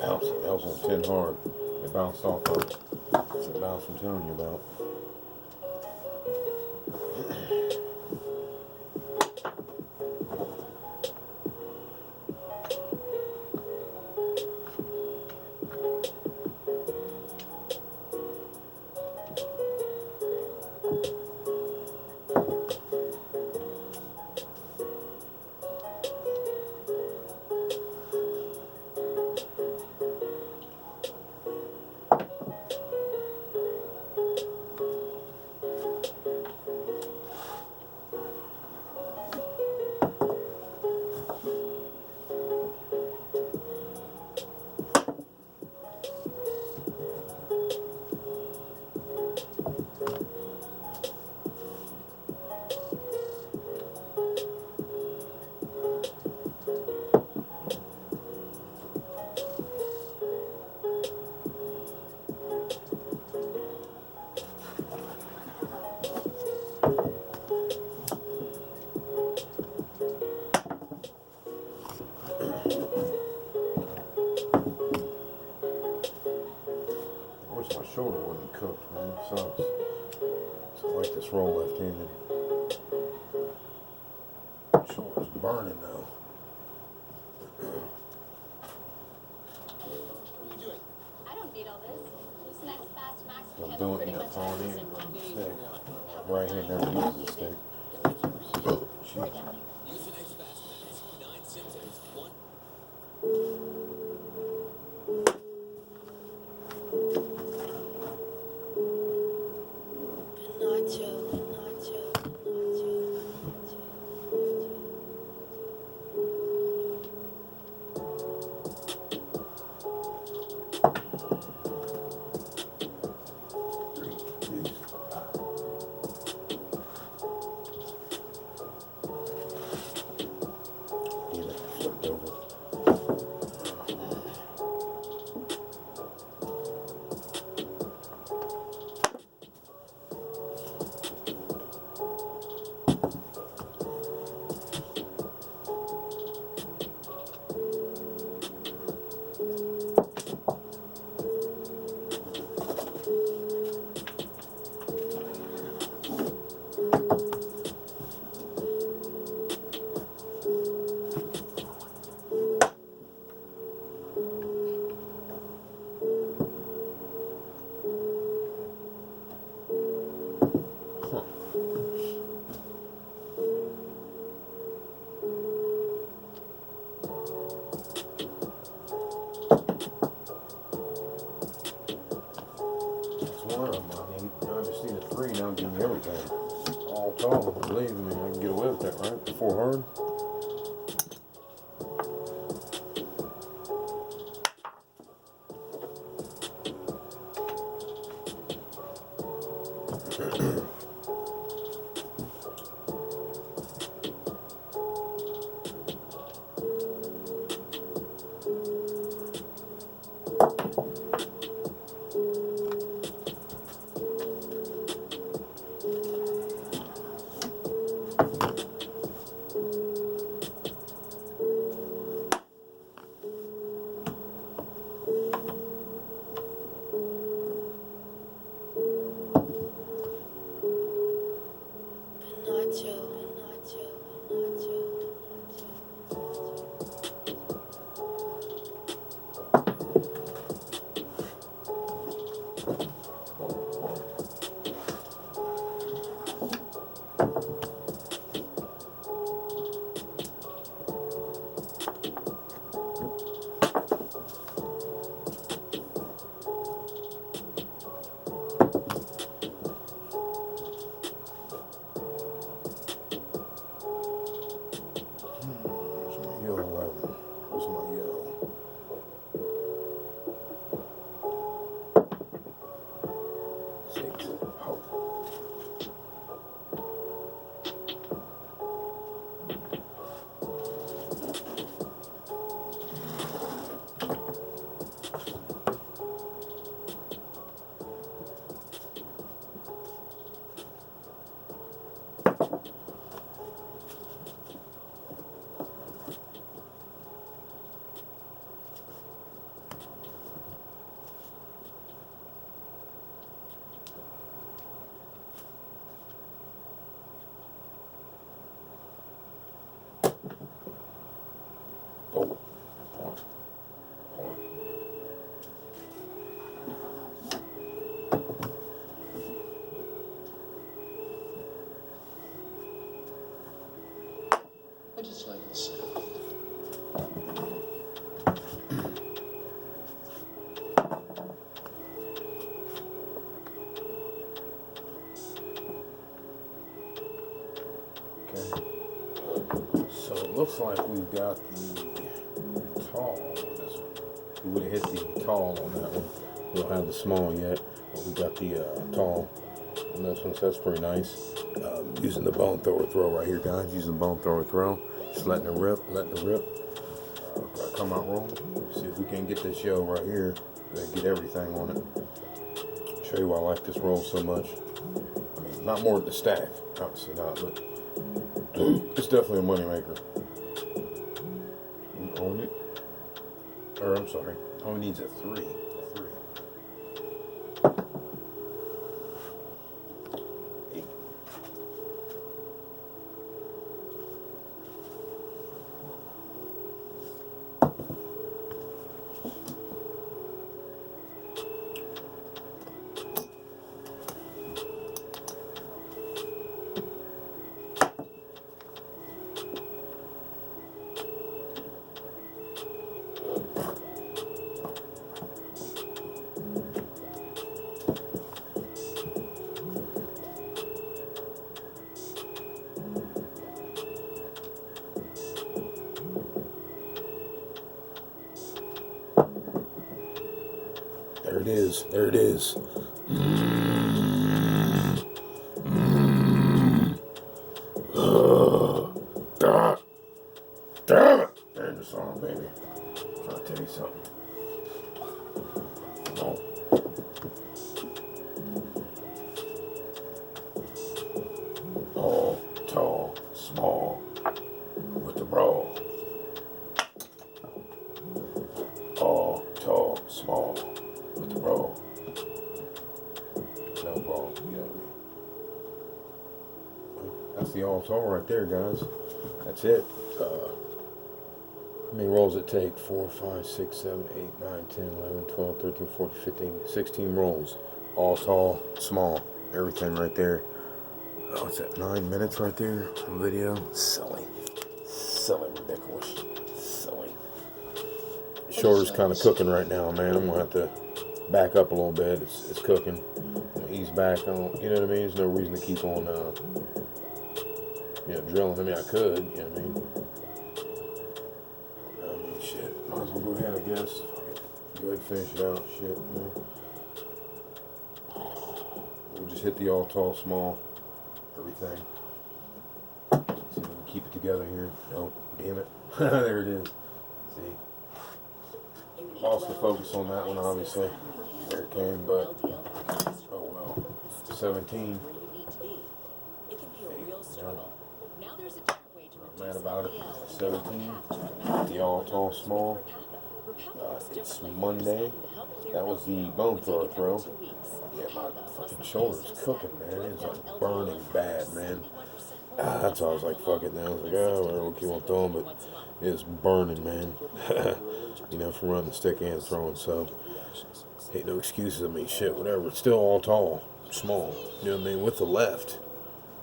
Ouch, that was on 10 hard. It bounced off of it. It's the bounce I'm telling you about. I wish my shoulder wasn't cooked, man. It sucks. So I like this roll left-handed. Shoulder's burning though. I don't need all this. This next fast max I'm can doing pretty it much on every in single with the thing. stick. Right hand never uses the stick. Jeez. Damn it, flipped over. That's one of them I need. I just need a 3 now, give me everything. All tall, believe me, I can get away with that, right? Before hard. I just like the sound. Okay. So it looks like we've got the tall on this one. We would have hit the tall on that one. We don't have the small yet, but we got the tall on this one, so that's pretty nice. Using the bone thrower throw right here, guys. Using the bone thrower throw. Just letting it rip, come out roll. See if we can get this show right here. Get everything on it. Show you why I like this roll so much. I mean, not more than the stack, obviously not, but it's definitely a money maker. You own it. Or I'm sorry, only needs a 3. There it is. There it is. God damn it. There's the song, baby. I'm trying to tell you something. Come on. Tall, small, with the brawl. All tall, small, with the brawl. No brawl, you know what I mean? That's the all tall right there, guys. That's it. How many rolls it take? 4, 5, 6, 7, 8, 9, 10, 11, 12, 13, 14, 15, 16 rolls. All tall, small, everything right there. Oh, it's at 9 minutes right there on video. Silly. Silly, ridiculous. Silly. Shoulder's kind of cooking right now, man. I'm going to have to back up a little bit. It's cooking. I'm gonna ease back on, you know what I mean? There's no reason to keep on, drilling. I mean, I could, you know what I mean? Shit. Might as well go ahead, I guess. Go ahead and finish it out. Shit, you know. We'll just hit the all tall, small, everything. See if we can keep it together here. Oh, damn it. There it is. See? Lost the focus on that one, obviously. There it came, but oh well. 17. Not mad about it. 17. The all tall, small. It's Monday. That was the bone thrower throw. Yeah, my fucking shoulder's cooking, man. It's like burning bad, man. That's why I was like, fuck it now. I was like, oh, whatever, we'll keep on throwing, but it's burning, man. From running the stick and throwing, so ain't no excuses. I mean, shit, whatever. It's still all tall, small, you know what I mean, with the left,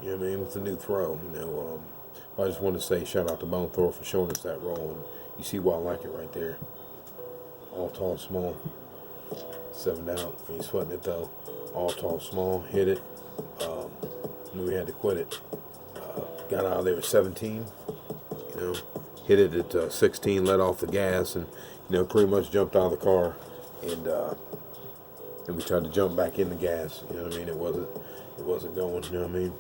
you know what I mean, with the new throw, I just want to say shout out to Bone Thrower for showing us that roll, and you see why I like it right there. All tall, small, 7 out. He's sweating it though. All tall, small, hit it. Knew we had to quit it. Got out of there at 17. Hit it at 16. Let off the gas, and pretty much jumped out of the car, and we tried to jump back in the gas. You know what I mean? It wasn't going. You know what I mean?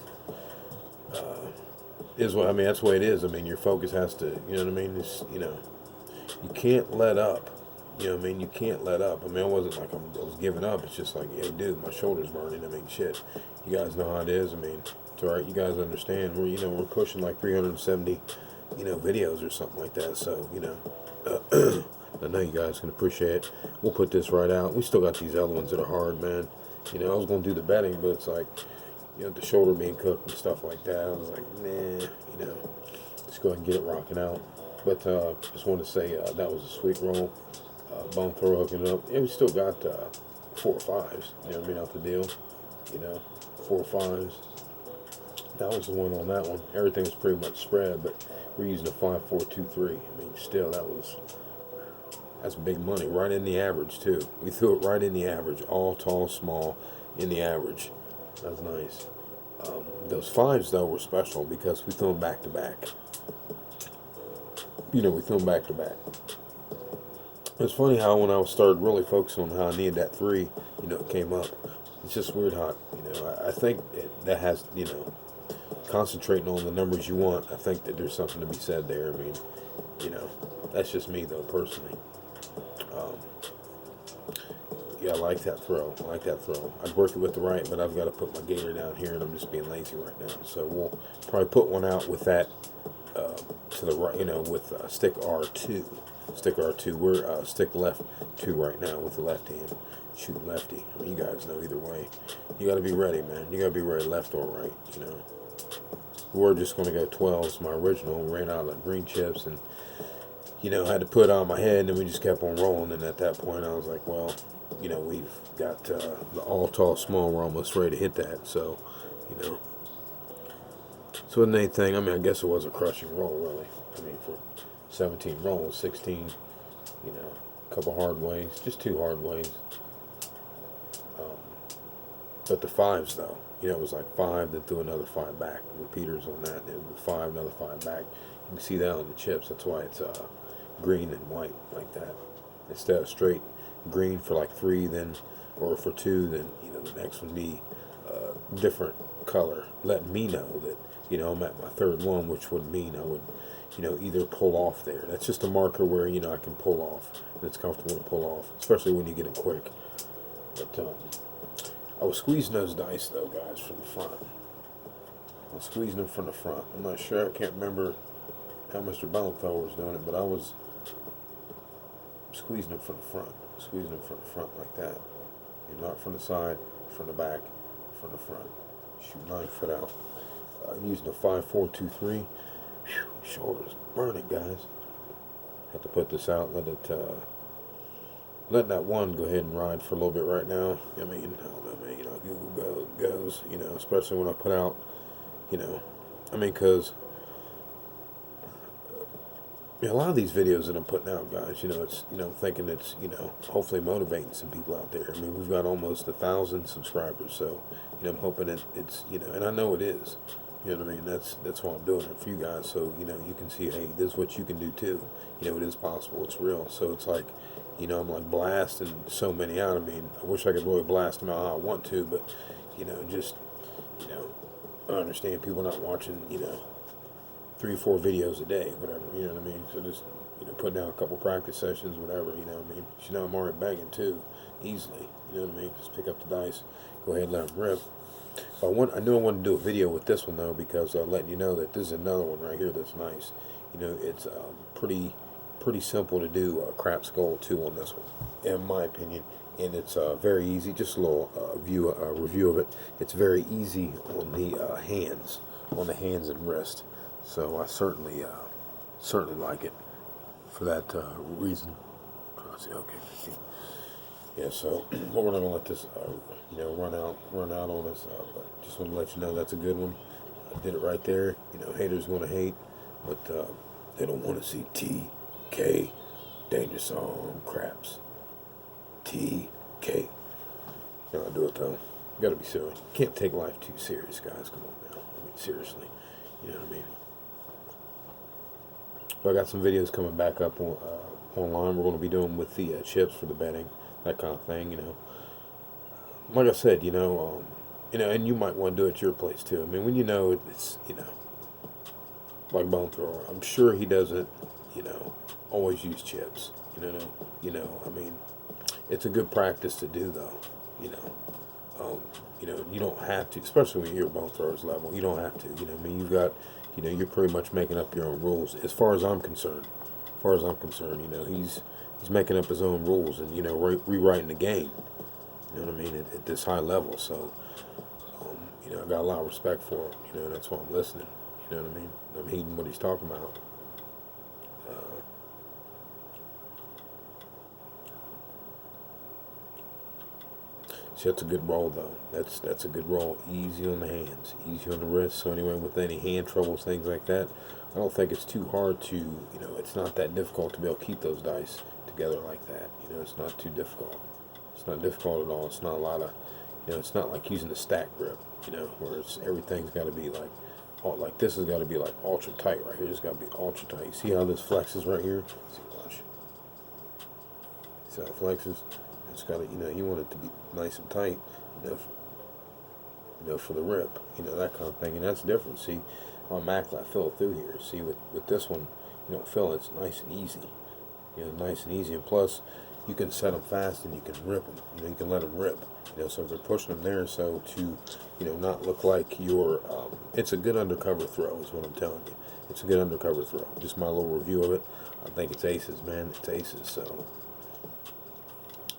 That's the way it is. I mean, your focus has to. You know what I mean? It's, you can't let up. You know what I mean? You can't let up. I mean, it wasn't like I was giving up. It's just like, hey, dude, my shoulder's burning. I mean, shit. You guys know how it is. I mean, it's all right. You guys understand. We're pushing like 370, videos or something like that. So, I know you guys can appreciate it. We'll put this right out. We still got these other ones that are hard, man. I was going to do the betting, but it's like, the shoulder being cooked and stuff like that. I was like, nah, just go ahead and get it rocking out. But just want to say that was a sweet roll. Bone thrower hooking it up. And we still got 4 or 5s, out the deal. 4 or 5s. That was the one on that one. Everything was pretty much spread, but we're using a 5.423. I mean, still, that's big money. Right in the average, too. We threw it right in the average. All tall, small, in the average. That's nice. Those fives, though, were special because we threw them back to back. You know, we threw them back to back. It's funny how when I started really focusing on how I needed that three, you know, it came up. It's just weird how, you know, I think that has, you know, concentrating on the numbers you want. I think that there's something to be said there. I mean, you know, that's just me, though, personally. Yeah, I like that throw. I like that throw. I'd work it with the right, but I've got to put my gator down here, and I'm just being lazy right now. So we'll probably put one out with that to the right, you know, with stick R2. Stick R2. We're stick left 2 right now with the left hand. Shoot lefty. I mean, you guys know either way. You got to be ready, man. You got to be ready, left or right, you know. We're just going to go 12s. My original ran out of green chips, and, you know, I had to put it on my head, and then we just kept on rolling. And at that point, I was like, well, you know, we've got the all tall small. We're almost ready to hit that. So, you know. So with anything, I mean, I guess it was a crushing roll, really. I mean, for 17 rolls, 16, you know, a couple hard ways, just 2 hard ways. But the fives, though, you know, it was like 5, then threw another 5 back. Repeaters on that, and 5, another 5 back. You can see that on the chips. That's why it's green and white like that. Instead of straight green for like 3, then, or for 2, then, you know, the next one be different color. Letting me know that, you know, I'm at my 3rd one, which would mean I would, you know, either pull off there. That's just a marker where, you know, I can pull off. And it's comfortable to pull off, especially when you get it quick. But, I was squeezing those dice, though, guys, from the front. I was squeezing them from the front. I'm not sure. I can't remember how Mr. Bonethrower was doing it, but I was squeezing them from the front. Squeezing them from the front like that. And not from the side, from the back, from the front. Shoot 9 foot out. Using a 5.423. Whew, shoulders burning, guys. Have to put this out, let that one go ahead and ride for a little bit right now. I mean, I don't know, man, you know, Google goes, you know, especially when I put out, you know, I mean, because a lot of these videos that I'm putting out, guys, you know, it's, you know, thinking it's, you know, hopefully motivating some people out there. I mean, we've got almost 1,000 subscribers, so, you know, I'm hoping it's, you know, and I know it is. You know what I mean? That's why I'm doing it for you guys, so, you know, you can see, hey, this is what you can do too. You know, it is possible. It's real. So it's like, you know, I'm like blasting so many out. I mean, I wish I could really blast them out how I want to, but, you know, just, you know, I understand people not watching, you know, 3 or 4 videos a day, whatever, you know what I mean? So just, you know, put down a couple practice sessions, whatever, you know what I mean? You know, I'm already begging too, easily, you know what I mean? Just pick up the dice, go ahead and let them rip. I knew I wanted to do a video with this one, though, because letting you know that this is another one right here that's nice. You know, it's pretty simple to do a crap skull, too, on this one, in my opinion. And it's very easy. Just a little review of it. It's very easy on the hands and wrist. So I certainly like it for that reason. Okay. Yeah, so we're not gonna let this, you know, run out on us. But just want to let you know that's a good one. I did it right there. You know, haters gonna hate, but they don't want to see TK Dangerous on craps. TK. You know, I do it though. You gotta be silly. You can't take life too serious, guys. Come on now. I mean, seriously. You know what I mean? But I got some videos coming back up online. We're going to be doing with the chips for the betting, that kind of thing. You know, like I said, you know, and you might want to do it at your place too. I mean, when you know it's, you know, like Bonethrower, I'm sure he doesn't, you know, always use chips. You know, I mean, it's a good practice to do though. You know, you don't have to, especially when you're at Bonethrower's level. You don't have to. You know, I mean, you've got. You know, you're pretty much making up your own rules, as far as I'm concerned. As far as I'm concerned, you know, he's making up his own rules and, you know, rewriting the game. You know what I mean? At this high level, so you know, I got a lot of respect for him. You know, that's why I'm listening. You know what I mean? I'm heeding what he's talking about. See, that's a good roll though. That's a good roll. Easy on the hands, easy on the wrist. So anyway, with any hand troubles, things like that, I don't think it's too hard to, it's not that difficult to be able to keep those dice together like that. It's not too difficult. It's not difficult at all. It's not a lot of, it's not like using a stack grip, where everything's got to be like this has got to be like ultra tight right here. It's got to be ultra tight. You see how this flexes right here? See, watch. See how it flexes? It's got to, you want it to be nice and tight, for the rip, that kind of thing. And that's different. See, on Mac, I feel it through here. See, with this one, you don't feel it. It's nice and easy. Nice and easy. And plus, you can set them fast and you can rip them. You can let them rip. So if they're pushing them there, so to, not look like you're, it's a good undercover throw is what I'm telling you. It's a good undercover throw. Just my little review of it. I think it's aces, man. It's aces, so.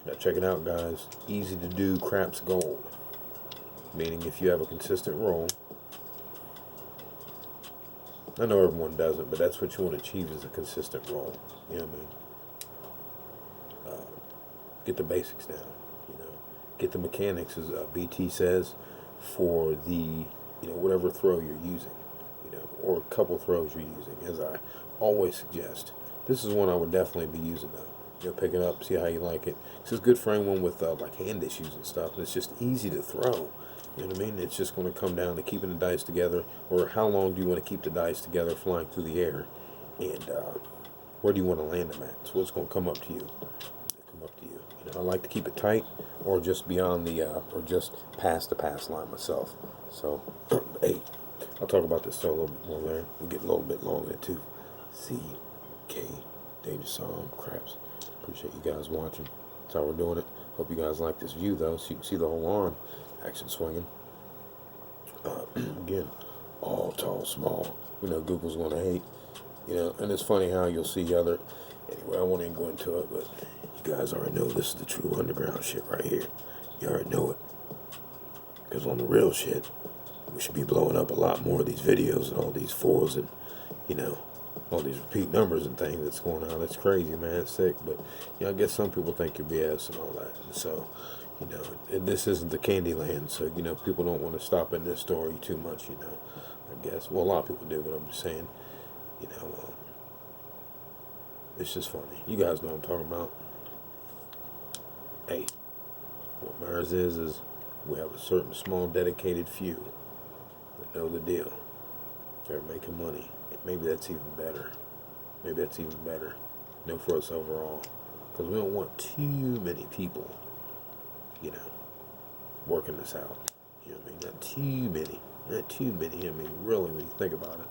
Now check it out, guys. Easy to do, craps gold. Meaning if you have a consistent roll. I know everyone doesn't, but that's what you want to achieve is a consistent roll. You know what I mean? Get the basics down. Get the mechanics, as BT says, for the whatever throw you're using, or a couple throws you're using. As I always suggest, this is one I would definitely be using though. Pick it up, see how you like it. This is good for anyone with like hand issues and stuff. It's just easy to throw. You know what I mean? It's just going to come down to keeping the dice together, or how long do you want to keep the dice together flying through the air, and where do you want to land them at? So it's going to come up to you. Come up to you. I like to keep it tight, or just beyond the, or just past the pass line myself. So, hey, I'll talk about this still a little bit more later. We'll get a little bit longer too. CK, Dangerous Arm, Craps. Appreciate you guys watching. That's how we're doing it. Hope you guys like this view though, so you can see the whole arm action swinging. Again, all tall, small. Google's gonna hate. And it's funny how you'll see other. Anyway, I won't even go into it, but you guys already know this is the true underground shit right here. You already know it. Because on the real shit, we should be blowing up a lot more of these videos and all these fours and, all these repeat numbers and things that's going on. That's crazy, man. It's sick. But, I guess some people think you're BS and all that. And so, and this isn't the candy land. So, people don't want to stop in this story too much, I guess. Well, a lot of people do, but I'm just saying, it's just funny. You guys know what I'm talking about. Hey, what matters is we have a certain small dedicated few that know the deal. They're making money. Maybe that's even better. Maybe that's even better. For us overall. Because we don't want too many people, working this out. You know what I mean? Not too many. Not too many. I mean, really, when you think about it,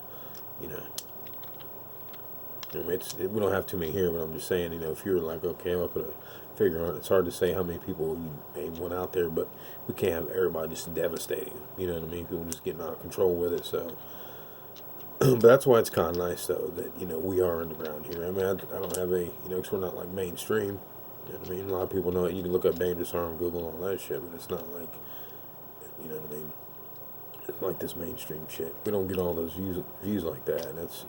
we don't have too many here, but I'm just saying, if you're like, okay, I'm up at a figure on it, it's hard to say how many people you may want out there, but we can't have everybody just devastating. You know what I mean? People just getting out of control with it, so. But that's why it's kind of nice, though, that, we are underground here. I mean, I don't have because we're not like mainstream. You know what I mean? A lot of people know it. You can look up Dangerous Arm, Google, all that shit, but it's not like, you know what I mean? It's like this mainstream shit. We don't get all those views like that, and that's,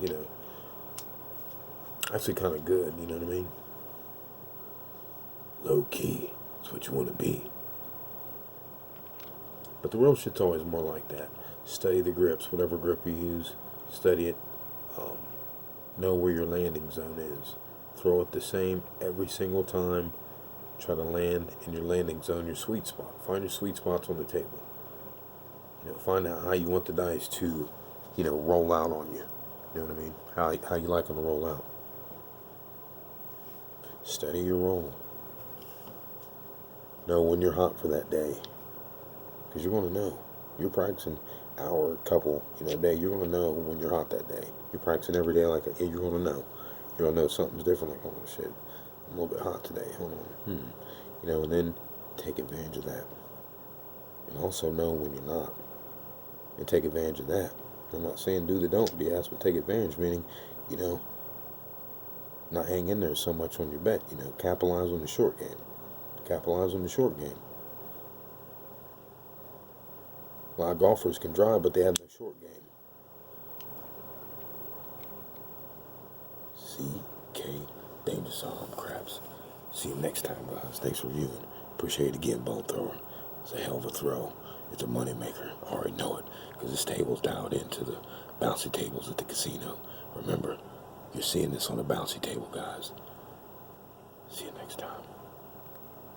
actually kind of good, you know what I mean? Low key, that's what you want to be. But the real shit's always more like that. Study the grips, whatever grip you use, study it. Know where your landing zone is. Throw it the same every single time. Try to land in your landing zone, your sweet spot. Find your sweet spots on the table. Find out how you want the dice to, roll out on you. You know what I mean? How you like them to roll out. Study your roll. Know when you're hot for that day. Because you're going to know. You're practicing hour, couple, a day. You're going to know when you're hot that day. You're practicing every day like you're going to know. You're going to know something's different. Like, oh, shit, I'm a little bit hot today. Hold on. And then take advantage of that. And also know when you're not. And take advantage of that. I'm not saying do the don't BS, but take advantage, meaning, not hang in there so much on your bet. Capitalize on the short game. Capitalize on the short game. A lot of golfers can drive, but they have no short game. CK, Dangerous Arm, Craps. See you next time, guys. Thanks for viewing. Appreciate it again, Bone Thrower. It's a hell of a throw. It's a moneymaker. I already know it because this table's dialed into the bouncy tables at the casino. Remember, you're seeing this on the bouncy table, guys. See you next time.